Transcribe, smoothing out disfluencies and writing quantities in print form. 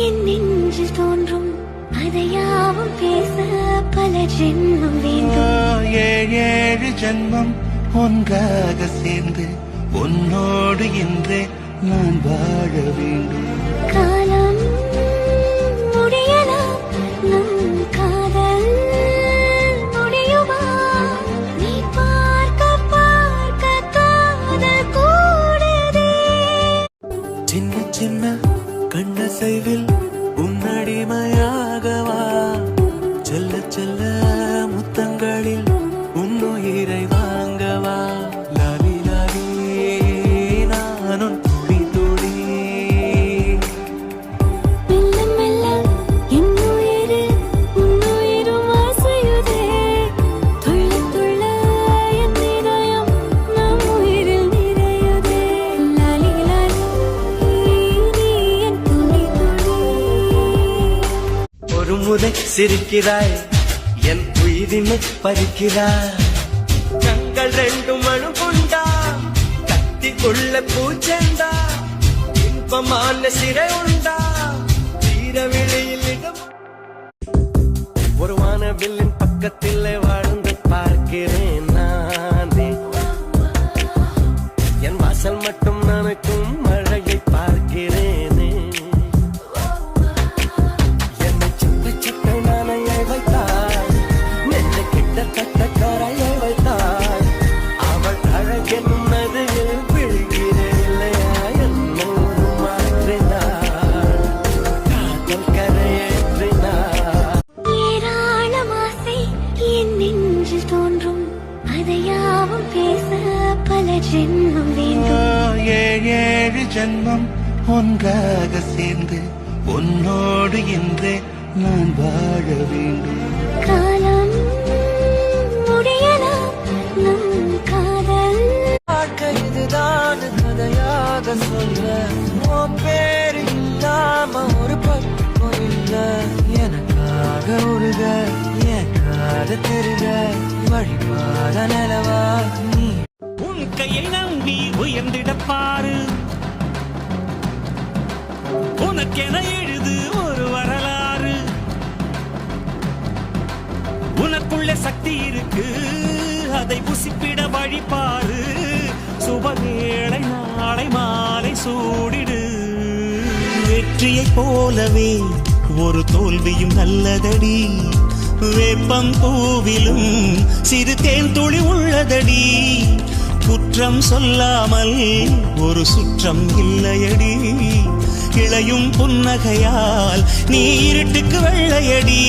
என் நெஞ்சில் தோன்றும் அதையாவும் பேச பல ஜென்மம் வேண்டும். ஏழு ஜென்மம் ஒன்றாக சேர்ந்து உன்னோடு இன்றே நான் வாழ வேண்டும். காலம் முடியலாம் நம் காதல் முடியுமா? நீ பார்க்க பார்க்க காதல் கூடுதே. சின்ன சின்ன கண்ணசைவில் உன்னடிமையாகவா, செல்ல செல்ல முத்தங்களில் உன்னுயிரை வாங்கவா. லாலி லாலி நானும் துளி துளி. மெல்ல மெல்ல என்னுயிரு உன்னுயிரும் அசையுதே. துள்ள துள்ள என் இதயம் நம் உயிரில் நிறையுதே. லாலி லாலி நீ என் துளி துளி. ஒரு முறை சிரிக்கிறாய், என் உயிரினை பறிக்கிறாய். கண்கள் ரெண்டும் அணுகுண்டா, கத்திக்குள்ள பூச்செண்டா. இன்பமான சிறை உண்டா, தீர வெளியில் இடம். ஒரு வானவில்லின் பக்கத்தில் வாழ்ந்து பார்க்கிறேன் நானே. என் வாசல் மட்டும் நனைக்கும் மழையை பார்க்கிறேனே. என்னை சித்த சித்த நானையை வைத்தாள், நெஞ்சை கிட்டத்தட்ட கரையை வைத்தாள். அவள் அழகென்னது விழுகிறேன் இல்லையா, என்னோடு மாற்றினாள், காதல் கரையேற்றினாள். ஏராளம் ஆசை என் நெஞ்சில் தோன்றும் அதையாவும் பேச பல ஜென்மம் வேண்டும். ஏழு ஜென்மம் ஒன்றாக சேர்ந்து உன்னோடு இன்றே நான் வாழ வேண்டும். காலம் முடியலாம் நம் காதல். வாழ்க்கை இதுதான் கதையாக சொல்ல, உன் பேரு இல்லாம ஒரு பக்கம் இல்ல. எனக்காக உருக ஏற்காத தெருக வழிபாத நிலவா நீ. உன் கையை நம்பி உயர்ந்திடப்பாரு, உனக்கென எழுது ஒரு வரலாறு. உனக்குள்ள சக்தி இருக்கு, அதை புசிப்பிட வழிபாரு. சுபவேளை நாளை மாலை சூடிடு. வெற்றியைப் போலவே ஒரு தோல்வியும் நல்லதடி. வேப்பம் பூவிலும் சிறு தேன் துளி உள்ளதடி. குற்றம் சொல்லாமல் ஒரு சுற்றம் இல்லையடி. இளையும் புன்னகையால் நீ இருட்டுக்கு வெள்ளையடி.